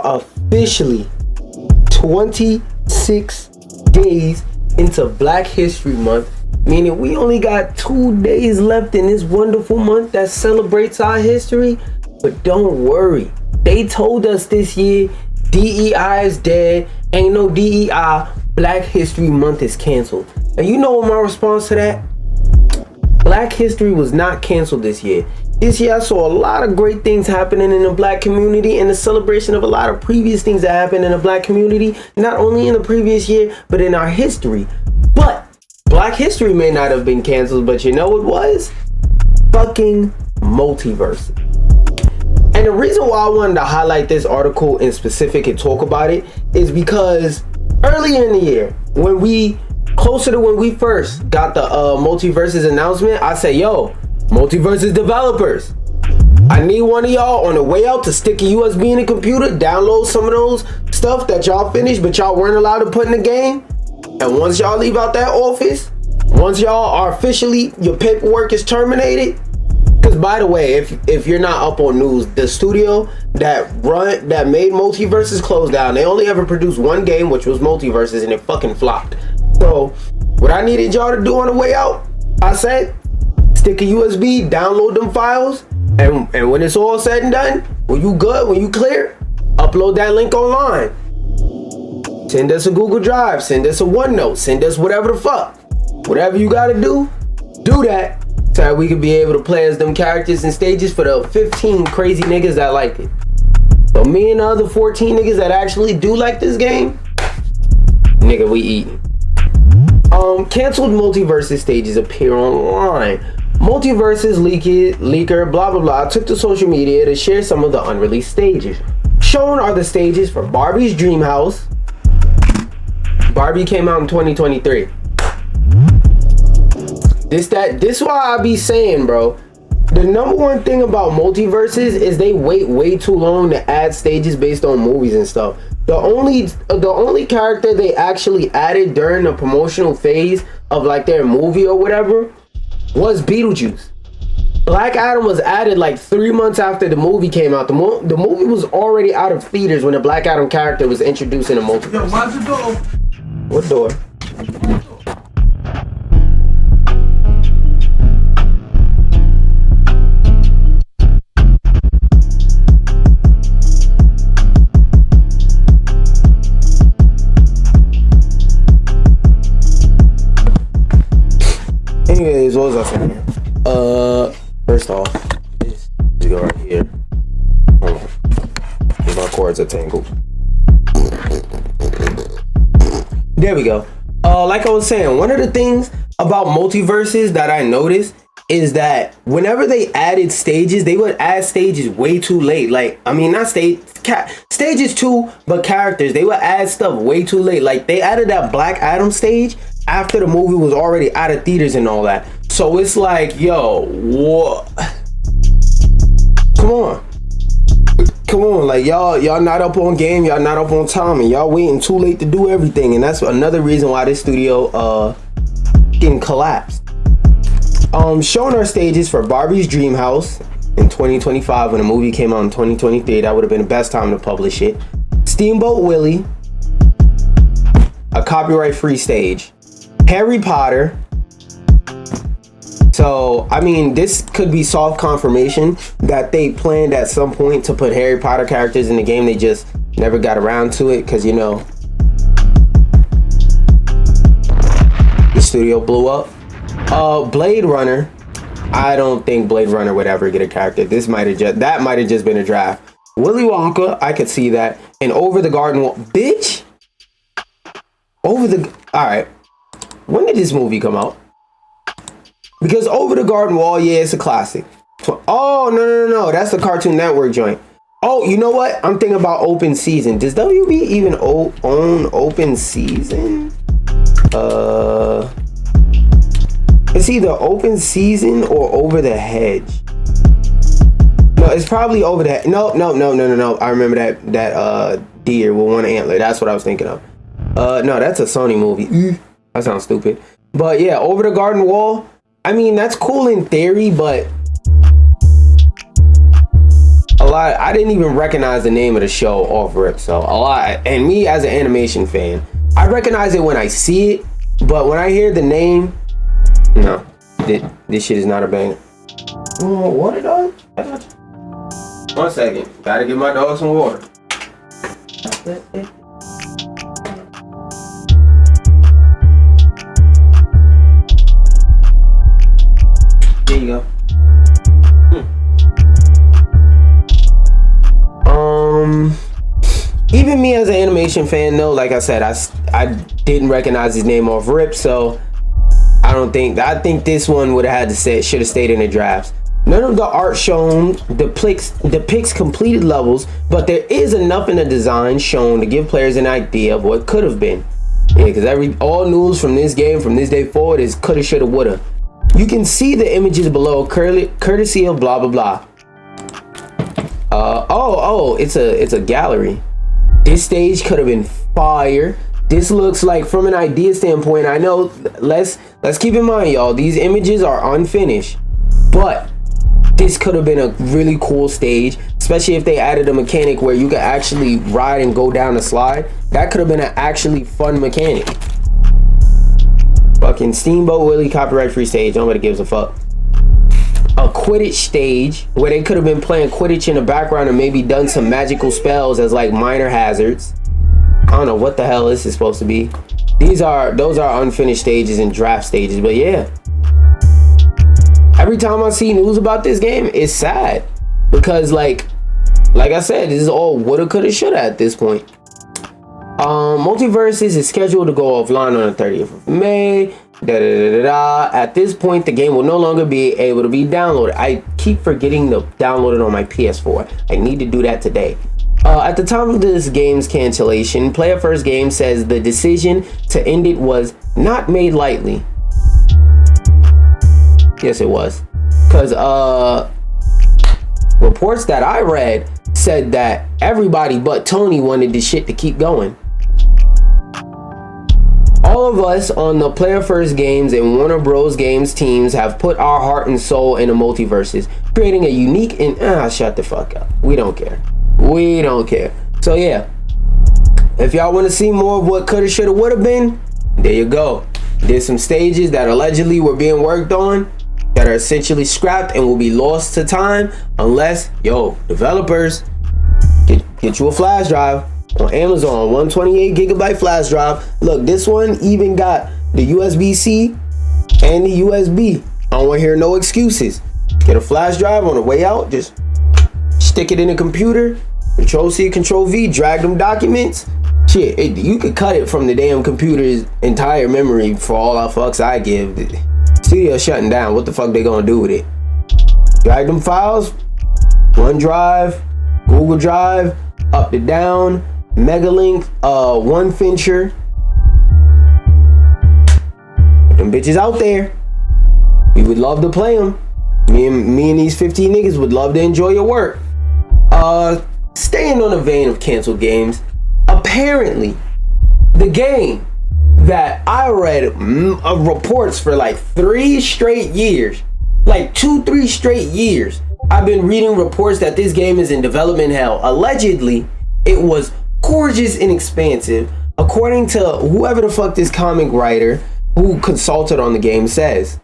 are officially 26 days into Black History Month, meaning we only got 2 days left in this wonderful month that celebrates our history. But don't worry, they told us this year DEI is dead, ain't no DEI, Black History Month is canceled. And you know what my response to that? Black history was not canceled this year. This year I saw a lot of great things happening in the Black community and the celebration of a lot of previous things that happened in the Black community, not only in the previous year, but in our history. But Black history may not have been canceled, but you know what was? Fucking multiverse. And the reason why I wanted to highlight this article in specific and talk about it is because earlier in the year, closer to when we first got the Multiversus announcement, I said, yo, Multiversus developers, I need one of y'all on the way out to stick a USB in the computer, download some of those stuff that y'all finished but y'all weren't allowed to put in the game. And once y'all leave out that office, once y'all are officially, your paperwork is terminated. Because by the way, if you're not up on news, the studio that made Multiversus closed down. They only ever produced one game, which was Multiversus, and it fucking flopped. So what I needed y'all to do on the way out, I said, stick a USB, download them files, and when it's all said and done, when you good, when you clear, upload that link online. Send us a Google Drive, send us a OneNote, send us whatever the fuck. Whatever you gotta do that. So that we could be able to play as them characters and stages for the 15 crazy niggas that like it. So me and the other 14 niggas that actually do like this game, nigga, we eating. Canceled Multiversus stages appear online. Multiversus leaker, blah blah blah, took to social media to share some of the unreleased stages. Shown are the stages for Barbie's Dream House. Barbie came out in 2023. This why I be saying, bro, the number one thing about Multiversus is they wait way too long to add stages based on movies and stuff. The only character they actually added during the promotional phase of like their movie or whatever was Beetlejuice. Black Adam was added like 3 months after the movie came out. The movie was already out of theaters when the Black Adam character was introduced in the Multiverse. Yo, watch the door. What door? Anyways, what was I saying? First off, just go right here. Hold on. My cords are tangled. There we go. Like I was saying, one of the things about Multiverses that I noticed is that whenever they added stages, they would add stages way too late. Like, I mean, not stages too, but characters. They would add stuff way too late. Like, they added that Black Adam stage after the movie was already out of theaters and all that. So it's like, yo, what? Come on, like y'all not up on game, y'all not up on time, and y'all waiting too late to do everything. And that's another reason why this studio getting collapsed. Showing our stages for Barbie's Dream House in 2025 when the movie came out in 2023. That would have been the best time to publish it. Steamboat Willie, a copyright-free stage. Harry Potter. So, I mean, this could be soft confirmation that they planned at some point to put Harry Potter characters in the game. They just never got around to it because, you know, the studio blew up. Blade Runner. I don't think Blade Runner would ever get a character. That might have just been a draft. Willy Wonka, I could see that. And Over the Garden Wall. Bitch! Alright. When did this movie come out? Because Over the Garden Wall, yeah, it's a classic. Oh, no. That's the Cartoon Network joint. Oh, you know what? I'm thinking about Open Season. Does WB even own Open Season? It's either Open Season or Over the Hedge. No, it's probably Over the Hedge. No. I remember that deer with one antler. That's what I was thinking of. No, that's a Sony movie. That sounds stupid. But yeah, Over the Garden Wall. I mean, that's cool in theory, but a lot. I didn't even recognize the name of the show off rip. So a lot. And me as an animation fan, I recognize it when I see it, but when I hear the name, no, this shit is not a banger. Water, dog? 1 second. Gotta give my dog some water. There you go. Even me as an animation fan, though, like I said, I didn't recognize his name off rip, so I think this one would have had to say, should have stayed in the drafts. None of the art shown depicts completed levels, but there is enough in the design shown to give players an idea of what could have been. Yeah, because all news from this game from this day forward is coulda, shoulda, woulda. You can see the images below, courtesy of blah blah blah. It's a gallery. This stage could have been fire. This looks like, from an idea standpoint, I know, let's keep in mind, y'all, these images are unfinished, but this could have been a really cool stage, especially if they added a mechanic where you could actually ride and go down the slide. That could have been an actually fun mechanic. Fucking Steamboat Willie copyright free stage, nobody gives a fuck. A Quidditch stage where they could have been playing Quidditch in the background and maybe done some magical spells as like minor hazards. I don't know what the hell this is supposed to be. Those are unfinished stages and draft stages, but yeah. Every time I see news about this game, it's sad because like I said, this is all woulda, coulda, shoulda at this point. Multiversus is scheduled to go offline on the 30th of May. At this point, the game will no longer be able to be downloaded. I keep forgetting to download it on my PS4. I need to do that today. At the time of this game's cancellation, Player First Game says the decision to end it was not made lightly. Yes, it was. Because reports that I read said that everybody but Tony wanted this shit to keep going. All of us on the Player First Games and Warner Bros. Games teams have put our heart and soul into Multiversus, creating a unique and shut the fuck up. We don't care. We don't care. So yeah, if y'all want to see more of what coulda, shoulda, woulda been, there you go. There's some stages that allegedly were being worked on that are essentially scrapped and will be lost to time unless, developers, get you a flash drive on Amazon, 128 gigabyte flash drive. Look, this one even got the USB-C and the USB. I don't want to hear no excuses. Get a flash drive on the way out, just stick it in a computer, Control-C, Control-V, drag them documents. Shit, you could cut it from the damn computer's entire memory for all the fucks I give. The studio's shutting down. What the fuck they gonna do with it? Drag them files, OneDrive, Google Drive, up to down, Megalink, OneFincher. Them bitches out there. We would love to play them. Me and these 15 niggas would love to enjoy your work. Staying on the vein of canceled games, apparently the game that I read reports for like 3 straight years, like 2-3 straight years, I've been reading reports that this game is in development hell. Allegedly, it was gorgeous and expansive, according to whoever the fuck this comic writer who consulted on the game says.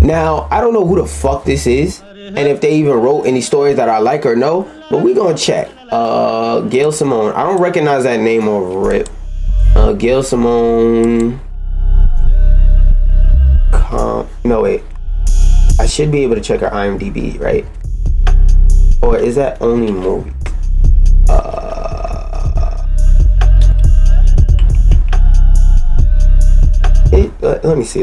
Now, I don't know who the fuck this is, and if they even wrote any stories that I like or no, but we gonna check. Gail Simone. I don't recognize that name over rip. Gail Simone. No, wait. I should be able to check her IMDb, right? Or is that only movie? Let me see.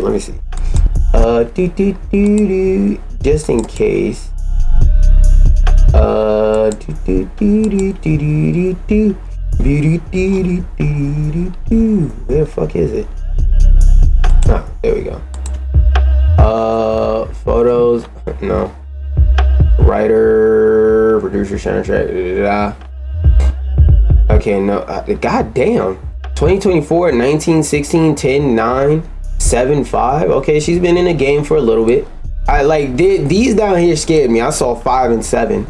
Just in case. Where the fuck is it? Ah, there we go. Photos. No. Writer, producer, soundtrack. Okay, no. God damn. 2024, 19, 16, 10, 9, 7, 5. Okay, she's been in the game for a little bit. I like these down here scared me. I saw 5 and 7.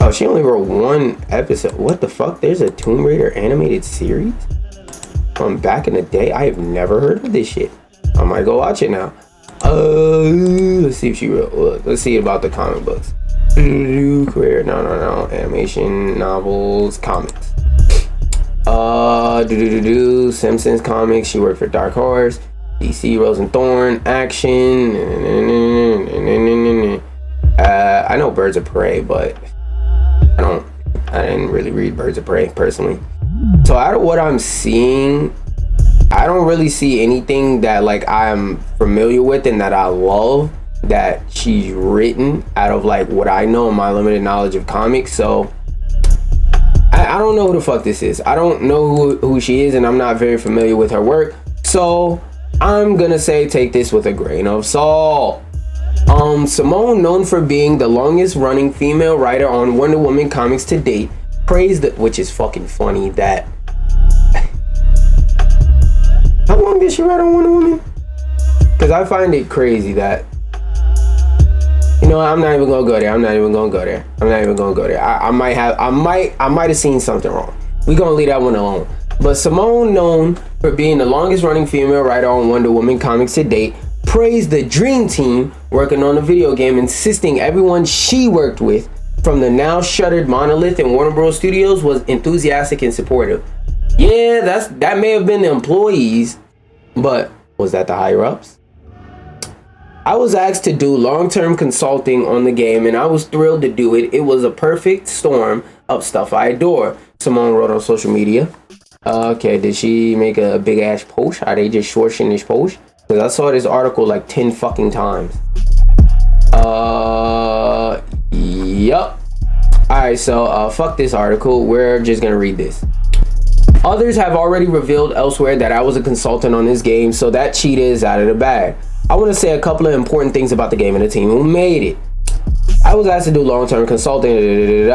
Oh, Oh, she only wrote one episode. What the fuck? There's a Tomb Raider animated series from back in the day. I have never heard of this shit. I might go watch it now. Let's see if she wrote. Let's see about the comic books. Career. No. Animation, novels, comics. Simpsons comics. She worked for Dark Horse, DC, Rose and Thorn, Action. I know Birds of Prey, but I didn't really read Birds of Prey personally. So out of what I'm seeing, I don't really see anything that like I'm familiar with and that I love that she's written out of like what I know and my limited knowledge of comics. So I don't know who the fuck this is. I don't know who she is, and I'm not very familiar with her work. So I'm gonna say take this with a grain of salt. Simone, known for being the longest running female writer on Wonder Woman comics to date, praised the, which is fucking funny that how long did she write on Wonder Woman? Because I find it crazy that, you know, I'm not even gonna go there. I might have seen something wrong. We're gonna leave that one alone. But Simone, known for being the longest running female writer on Wonder Woman comics to date, praised the Dream Team working on the video game, insisting everyone she worked with, from the now shuttered Monolith and Warner Bros. Studios, was enthusiastic and supportive. Yeah, that may have been the employees, but was that the higher ups? I was asked to do long-term consulting on the game, and I was thrilled to do it. It was a perfect storm of stuff I adore, Simone wrote on social media. Okay, did she make a big ass post? Are they just shorting this post? Because I saw this article like 10 fucking times. Yup. Alright, so fuck this article. We're just gonna read this. Others have already revealed elsewhere that I was a consultant on this game, so that cheetah is out of the bag. I want to say a couple of important things about the game and the team who made it. I was asked to do long-term consulting,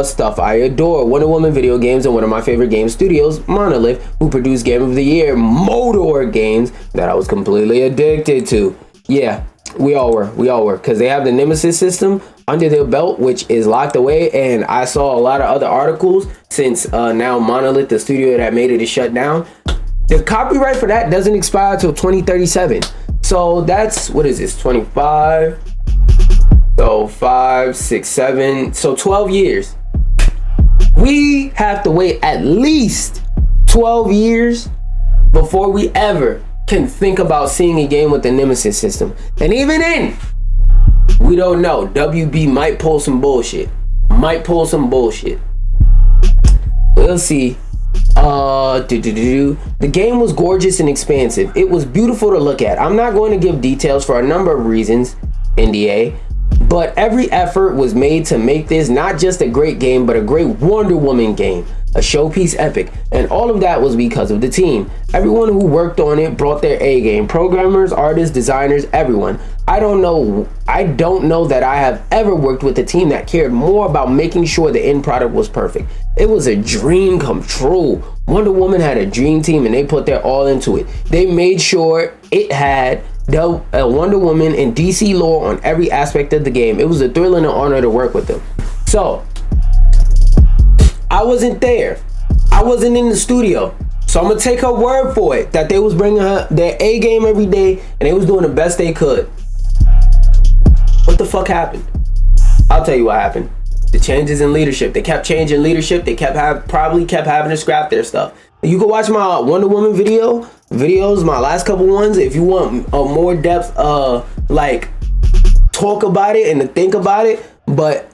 stuff I adore. Wonder Woman video games and one of my favorite game studios, Monolith, who produced Game of the Year, Motor games that I was completely addicted to. Yeah, we all were, because they have the Nemesis system under their belt, which is locked away, and I saw a lot of other articles since now Monolith, the studio that made it, is shut down. The copyright for that doesn't expire until 2037. So that's, what is this, 25? So 5, 6, 7, so 12 years. We have to wait at least 12 years before we ever can think about seeing a game with the Nemesis system. And even then, we don't know. WB might pull some bullshit. We'll see. The game was gorgeous and expansive. It was beautiful to look at. I'm not going to give details for a number of reasons, NDA, but every effort was made to make this not just a great game, but a great Wonder Woman game, a showpiece epic, and all of that was because of the team. Everyone who worked on it brought their A game. Programmers, artists, designers, everyone. I don't know that I have ever worked with a team that cared more about making sure the end product was perfect. It was a dream come true. Wonder Woman had a dream team and they put their all into it. They made sure it had the Wonder Woman and DC lore on every aspect of the game. It was a thrill and an honor to work with them. So, I wasn't there. I wasn't in the studio. So I'm gonna take her word for it that they was bringing her their A game every day and they was doing the best they could. What the fuck happened? I'll tell you what happened. The changes in leadership. They kept changing leadership. They probably kept having to scrap their stuff. You can watch my Wonder Woman videos, my last couple ones, if you want a more depth, like talk about it and to think about it. But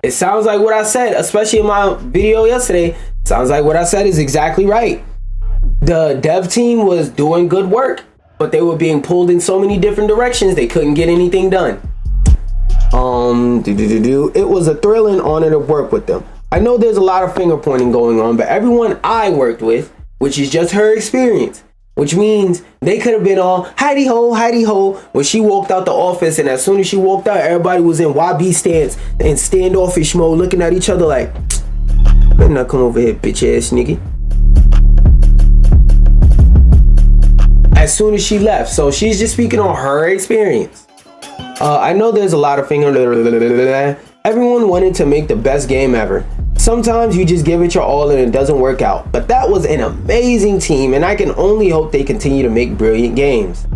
it sounds like what I said, especially in my video yesterday, sounds like what I said is exactly right. The dev team was doing good work, but they were being pulled in so many different directions they couldn't get anything done. It was a thrill and honor to work with them. I know there's a lot of finger pointing going on, but everyone I worked with, which is just her experience, which means they could have been all hidey ho when she walked out the office, and as soon as she walked out, everybody was in YB stance and standoffish mode, looking at each other like, better not come over here, bitch ass nigga. As soon as she left. So she's just speaking on her experience. I know there's a lot of finger Everyone wanted to make the best game ever. Sometimes you just give it your all and it doesn't work out. But that was an amazing team, and I can only hope they continue to make brilliant games.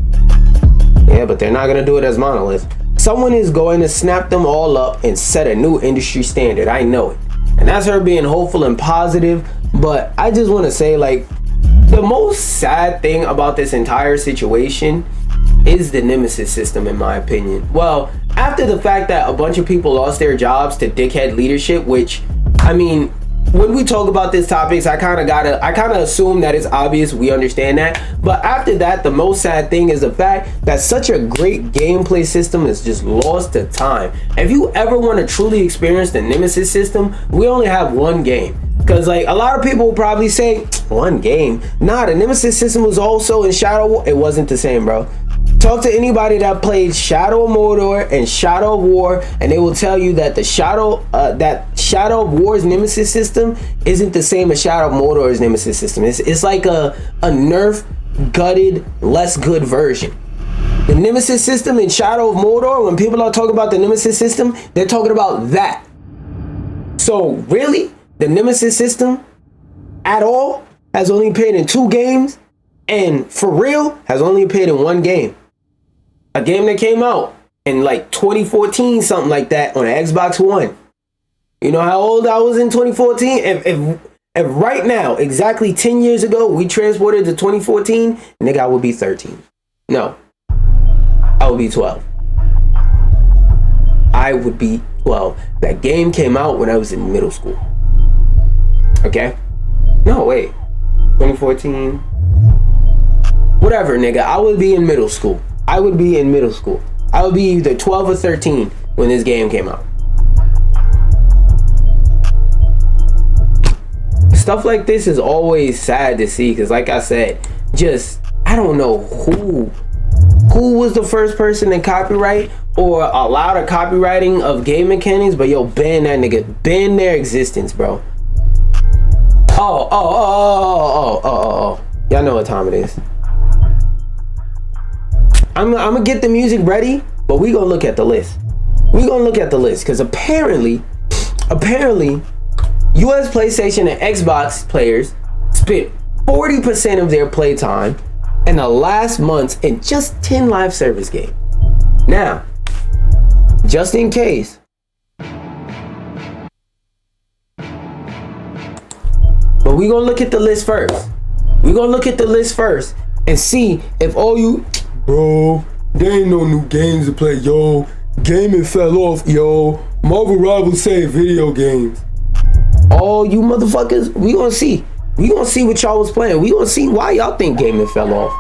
Yeah, but they're not going to do it as Monolith. Someone is going to snap them all up and set a new industry standard. I know it. And that's her being hopeful and positive. But I just want to say, like, the most sad thing about this entire situation is the Nemesis system, in my opinion. Well, after the fact that a bunch of people lost their jobs to dickhead leadership, which, I mean, when we talk about these topics, I kind of assume that it's obvious, we understand that. But after that, the most sad thing is the fact that such a great gameplay system is just lost to time. If you ever want to truly experience the Nemesis system, we only have one game. Because, like, a lot of people will probably say, one game? Nah, the Nemesis system was also in Shadow War. It wasn't the same, bro. Talk to anybody that played Shadow of Mordor and Shadow of War, and they will tell you that the Shadow of War's Nemesis system isn't the same as Shadow of Mordor's Nemesis system. It's like a nerf, gutted, less good version. The Nemesis system in Shadow of Mordor, when people are talking about the Nemesis system, they're talking about that. So really, the Nemesis system at all has only appeared in 2 games, and for real has only appeared in 1 game. A game that came out in like 2014, something like that, on the Xbox One. You know how old I was in 2014? If right now, exactly 10 years ago, we transported to 2014, nigga, I would be 13. No, I would be 12. I would be 12. That game came out when I was in middle school. Okay? No, wait. 2014. Whatever, nigga. I would be in middle school. I would be in middle school. I would be either 12 or 13 when this game came out. Stuff like this is always sad to see, because like I said, just, I don't know who was the first person to copyright or allow the copywriting of game mechanics, but yo, ban that nigga. Ban their existence, bro. Oh. Y'all know what time it is. I'm gonna get the music ready, but we gonna look at the list. We gonna look at the list, because apparently, US PlayStation and Xbox players spent 40% of their playtime in the last months in just 10 live service games. Now, just in case, but we gonna look at the list first. We gonna look at the list first and see if all you, bro, there ain't no new games to play, yo. Gaming fell off, yo. Marvel Rivals say video games. All you motherfuckers, we gonna see. We gonna see what y'all was playing. We gonna see why y'all think gaming fell off.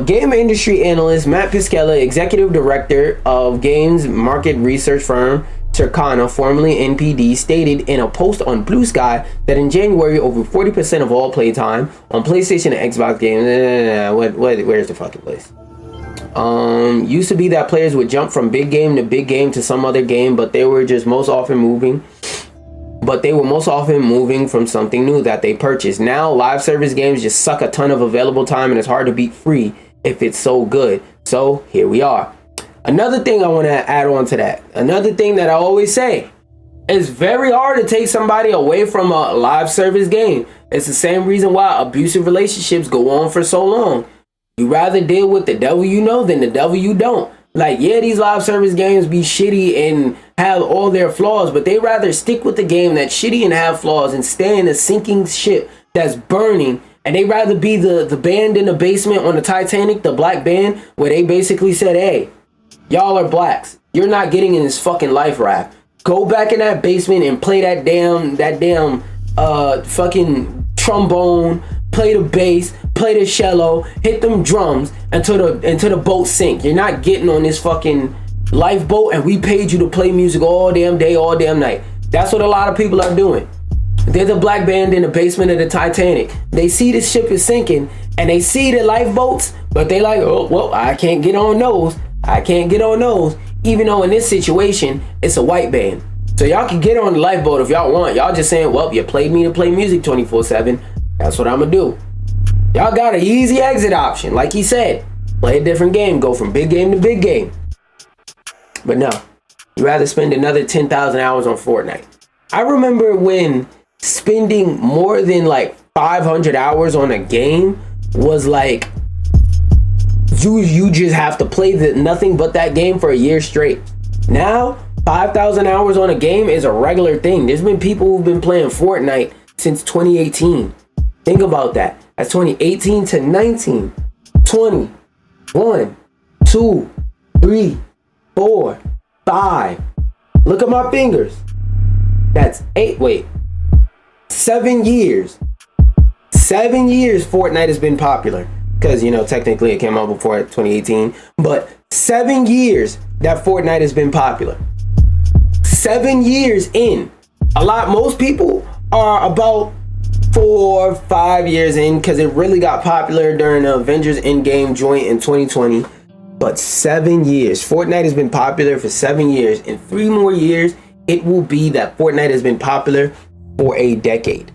Game industry analyst Matt Piscella, executive director of games market research firm Circana, formerly NPD, stated in a post on Blue Sky that in January, over 40% of all playtime on PlayStation and Xbox games. Where's the fucking place? Used to be that players would jump from big game to some other game, but they were most often moving from something new that they purchased. Now, live service games just suck a ton of available time, and it's hard to beat free if it's so good. So here we are. Another thing I want to add on to that. Another thing that I always say. It's very hard to take somebody away from a live service game. It's the same reason why abusive relationships go on for so long. You rather deal with the devil you know than the devil you don't. Like, yeah, these live service games be shitty and have all their flaws, but they rather stick with the game that's shitty and have flaws and stay in a sinking ship that's burning. And they rather be the band in the basement on the Titanic, the black band, where they basically said, hey, y'all are blacks. You're not getting in this fucking life raft. Go back in that basement and play that damn fucking trombone, play the bass, play the cello, hit them drums until the boat sink. You're not getting on this fucking lifeboat, and we paid you to play music all damn day, all damn night. That's what a lot of people are doing. They're the black band in the basement of the Titanic. They see the ship is sinking and they see the lifeboats, but they like, oh, well, I can't get on those. I can't get on those. Even though in this situation, it's a white band. So y'all can get on the lifeboat if y'all want. Y'all just saying, well, you played me to play music 24/7. That's what I'm gonna do. Y'all got an easy exit option. Like he said, play a different game. Go from big game to big game. But no, you'd rather spend another 10,000 hours on Fortnite. I remember when spending more than like 500 hours on a game was like, you just have to play nothing but that game for a year straight. Now, 5,000 hours on a game is a regular thing. There's been people who've been playing Fortnite since 2018. Think about that. That's 2018 to 19, 20, 1, 2, 3, 4, 5. Look at my fingers. That's 7 years. 7 years Fortnite has been popular. Because, you know, technically it came out before 2018. But 7 years that Fortnite has been popular. 7 years in. Most people are about 4 or 5 years in, because it really got popular during the Avengers Endgame joint in 2020. But 7 years. Fortnite has been popular for 7 years. In 3 more years, it will be that Fortnite has been popular for a decade.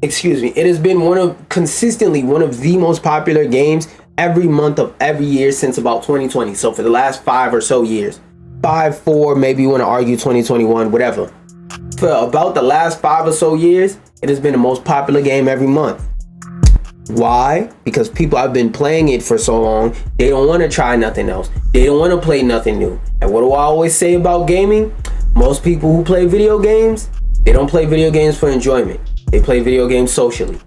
Excuse me. It has been consistently one of the most popular games every month of every year since about 2020. So for the last 5 or so years, 5, 4, maybe you want to argue 2021, whatever. For about the last 5 or so years, it has been the most popular game every month. Why? Because people have been playing it for so long, they don't want to try nothing else. They don't want to play nothing new. And what do I always say about gaming? Most people who play video games, they don't play video games for enjoyment. They play video games socially.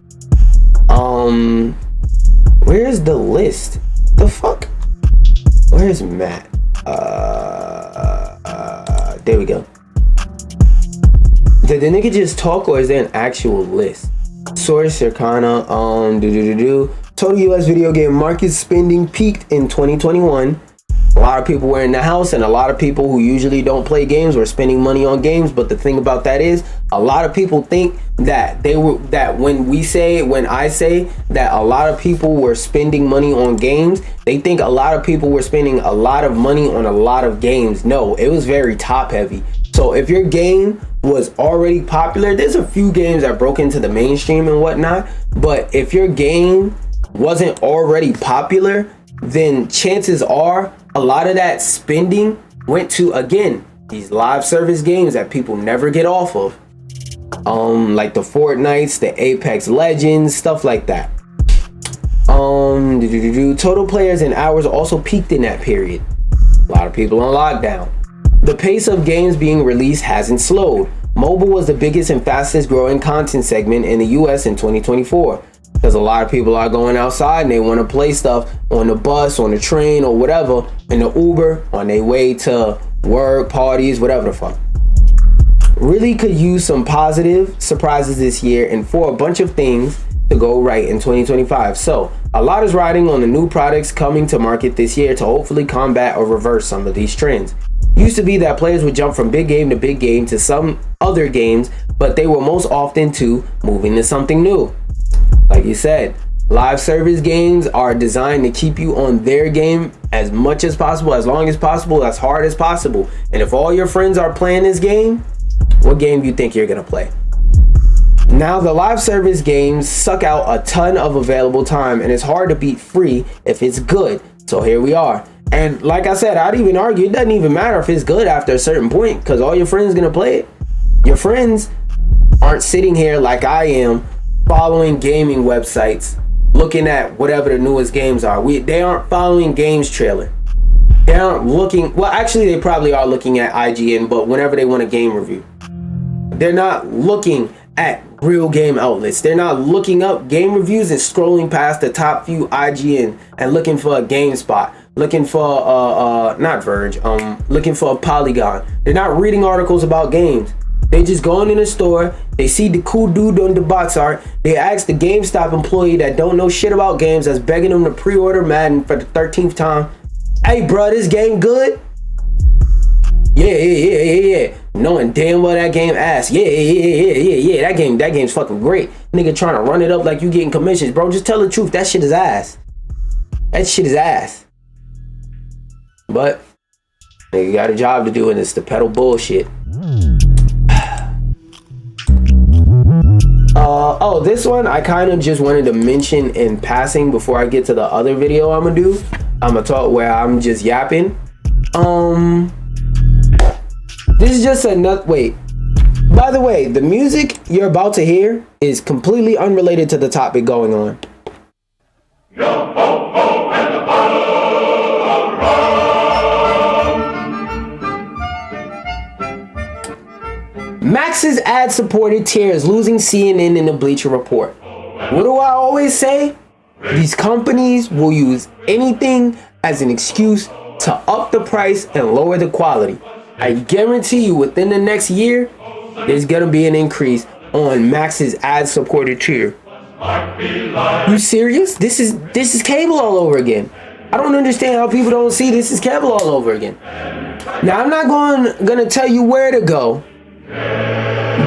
Where's the list? The fuck? Where's Matt? There we go. Did the nigga just talk, or is there an actual list? Source Circana, total US video game market spending peaked in 2021. A lot of people were in the house, and a lot of people who usually don't play games were spending money on games. But the thing about that is, a lot of people think that when I say that a lot of people were spending money on games, they think a lot of people were spending a lot of money on a lot of games. No, it was very top heavy. So if your game was already popular, there's a few games that broke into the mainstream and whatnot. But if your game wasn't already popular, then chances are a lot of that spending went to, again, these live service games that people never get off of. Like the Fortnites, the Apex Legends, stuff like that. Total players and hours also peaked in that period. A lot of people on lockdown. The pace of games being released hasn't slowed. Mobile was the biggest and fastest growing content segment in the US in 2024. Because a lot of people are going outside and they want to play stuff on the bus, on the train, or whatever, in the Uber, on their way to work, parties, whatever the fuck. Really could use some positive surprises this year, and for a bunch of things to go right in 2025. So a lot is riding on the new products coming to market this year to hopefully combat or reverse some of these trends. Used to be that players would jump from big game to big game to some other games, but they were most often to moving to something new. Like you said, live service games are designed to keep you on their game as much as possible, as long as possible, as hard as possible. And if all your friends are playing this game, what game do you think you're gonna play? Now, the live service games suck out a ton of available time, and it's hard to beat free if it's good. So here we are. And like I said, I'd even argue it doesn't even matter if it's good after a certain point, because all your friends gonna play it. Your friends aren't sitting here like I am, following gaming websites, looking at whatever the newest games are. They aren't following games trailer. They aren't looking, well, actually they probably are looking at IGN, but whenever they want a game review, they're not looking at real game outlets. They're not looking up game reviews and scrolling past the top few IGN and looking for a GameSpot, looking for not Verge, looking for a Polygon. They're not reading articles about games. They just go in the store, they see the cool dude on the box art, they ask the GameStop employee that don't know shit about games that's begging them to pre-order Madden for the 13th time. Hey bro, this game good? Yeah. Knowing damn well that game ass. Yeah. That game's fucking great. Nigga trying to run it up like you getting commissions. Bro, just tell the truth. That shit is ass. That shit is ass. But nigga got a job to do, and it's to peddle bullshit. This one I kind of just wanted to mention in passing before I get to the other video I'm gonna do. I'm gonna talk where I'm just yapping. This is just another, wait. By the way, the music you're about to hear is completely unrelated to the topic going on. Yo ho ho and a bottle of rum. Max's ad-supported tier is losing CNN in the Bleacher Report. What do I always say? These companies will use anything as an excuse to up the price and lower the quality. I guarantee you within the next year, there's gonna be an increase on Max's ad-supported tier. You serious? This is cable all over again. I don't understand how people don't see this is cable all over again. Now I'm not gonna tell you where to go,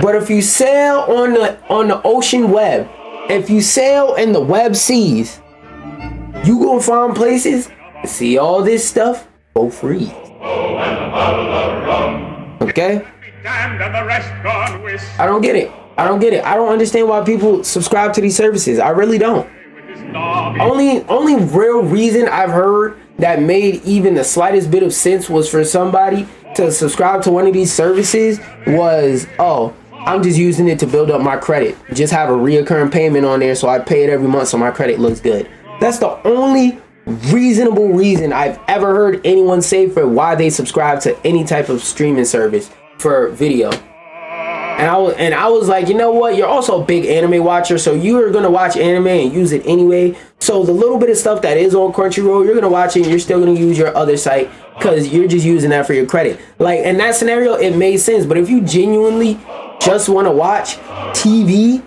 but if you sail on the ocean web, if you sail in the web seas, you gonna find places to see all this stuff for free. Okay? I don't get it. I don't understand why people subscribe to these services. I really don't. Only real reason I've heard that made even the slightest bit of sense was for somebody to subscribe to one of these services was, oh, I'm just using it to build up my credit. Just have a reoccurring payment on there so I pay it every month so my credit looks good. That's the only reasonable reason I've ever heard anyone say for why they subscribe to any type of streaming service for video. And I was like, you know what? You're also a big anime watcher, so you are gonna watch anime and use it anyway. So the little bit of stuff that is on Crunchyroll, you're gonna watch it and you're still gonna use your other site because you're just using that for your credit. Like in that scenario, it made sense. But if you genuinely just want to watch TV,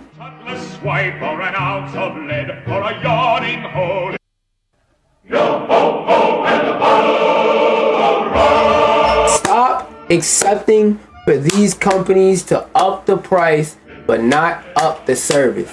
Swipe or an ounce of lead or a yawning hole. Yo ho ho and a bottle of rum. Stop accepting for these companies to up the price but not up the service.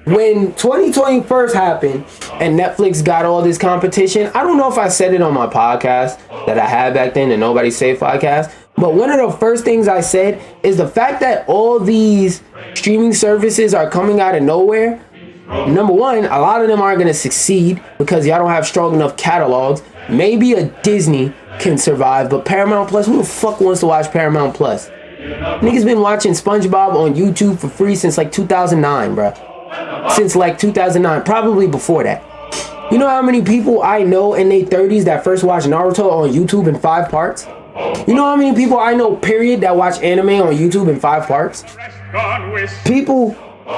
When 2020 first happened and Netflix got all this competition, I don't know if I said it on my podcast that I had back then, the Nobody Safe podcast, but one of the first things I said is the fact that all these streaming services are coming out of nowhere. Number one, a lot of them aren't going to succeed because y'all don't have strong enough catalogs. Maybe a Disney can survive, but Paramount Plus, who the fuck wants to watch Paramount Plus? Niggas been watching SpongeBob on YouTube for free since like 2009, bruh. Since like 2009, probably before that. You know how many people I know in their 30s that first watched Naruto on YouTube in 5 parts? You know how many people I know, period, that watch anime on YouTube in 5 parts?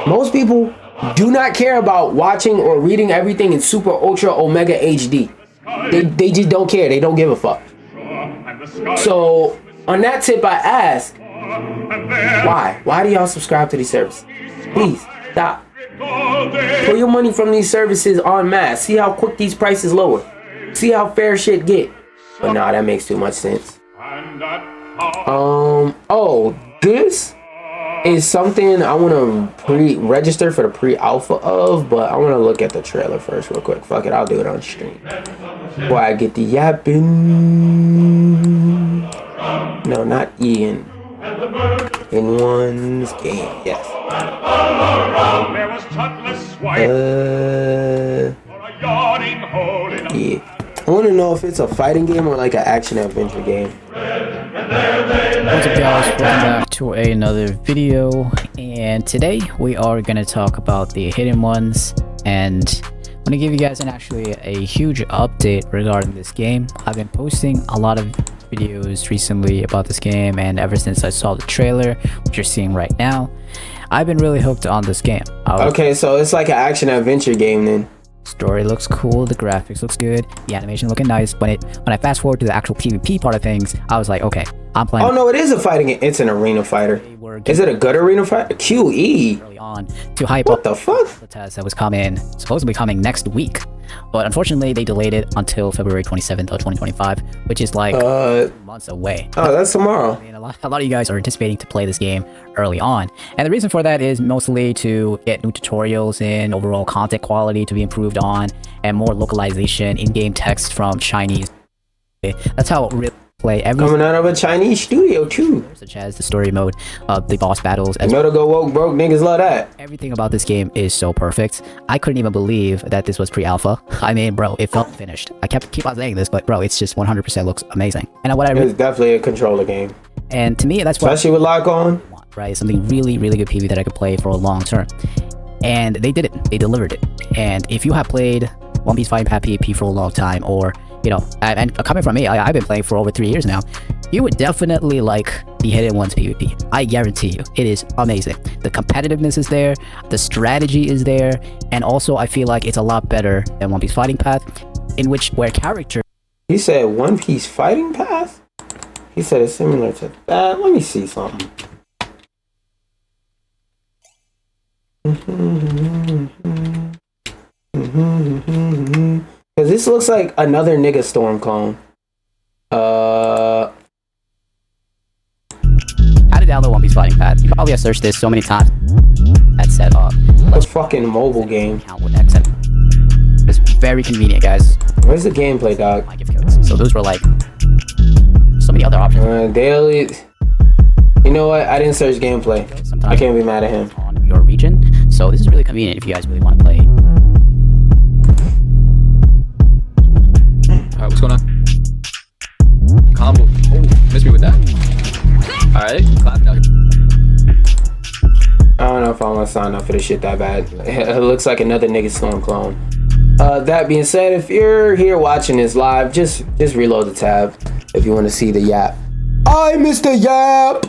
Most people do not care about watching or reading everything in super ultra omega HD. They just don't care. They don't give a fuck. So on that tip, I ask, why? Why do y'all subscribe to these services? Please stop. Put your money from these services en masse. See how quick these prices lower. See how fair shit get. But nah, that makes too much sense. Oh, this is something I want to pre-register for the pre-alpha of, but I want to look at the trailer first real quick. Fuck it, I'll do it on stream. Before I get the yapping. No, not Ian. In one's game, yes. Yeah. I want to know if it's a fighting game or like an action adventure game. What's up, guys? Welcome back to another video, and today we are going to talk about the hidden ones, and I'm going to give you guys actually a huge update regarding this game. I've been posting a lot of videos recently about this game, and ever since I saw the trailer, which you're seeing right now, I've been really hooked on this game. Okay, so it's like an action adventure game then. Story looks cool, the graphics looks good, the animation looking nice. When I fast forward to the actual PvP part of things, I was like, okay, I'm playing. Oh no, it is a fighting game. It's an arena fighter. Is it a good arena fighter? QE. Early on to hype what up the fuck? The test that was supposedly coming next week, but unfortunately they delayed it until February 27th of 2025, which is like months away. Oh, that's tomorrow. I mean, a lot of you guys are anticipating to play this game early on, and the reason for that is mostly to get new tutorials in, overall content quality to be improved on, and more localization in-game text from Chinese. That's how it really play everything. Coming out of a Chinese studio too. Such as the story mode, the boss battles. You know to go woke broke, niggas love that. Everything about this game is so perfect. I couldn't even believe that this was pre-alpha. I mean, bro, it felt finished. I keep on saying this, but bro, it's just 100% looks amazing. And what I it's definitely a controller game. And to me, that's what especially with lock on, right? Something really, really good PvP that I could play for a long term. And they did it. They delivered it. And if you have played One Piece Fighting Path PvP for a long time, or, you know, and coming from me, I've been playing for over 3 years now, you would definitely like the Hidden Ones PvP. I guarantee you, it is amazing. The competitiveness is there, the strategy is there, and also I feel like it's a lot better than One Piece Fighting Path, in which where character. He said One Piece Fighting Path? He said it's similar to that. Let me see something. Cause this looks like another nigga Storm clone. How to download One Piece Fighting Path? You probably have searched this so many times. That's set up. Let's fucking mobile game. Account with X. It's very convenient, guys. Where's the gameplay, dog? My gift codes. So those were like so many other options. Daily. You know what? I didn't search gameplay. Sometimes I can't be mad at him. On your region. So this is really convenient if you guys really want to play. Alright, what's going on? Combo. Oh, missed me with that. Alright, clap now. I don't know if I want to sign up for this shit that bad. It looks like another nigga Storm clone. That being said, if you're here watching this live, just reload the tab if you want to see the Yap. I Mr. Yap!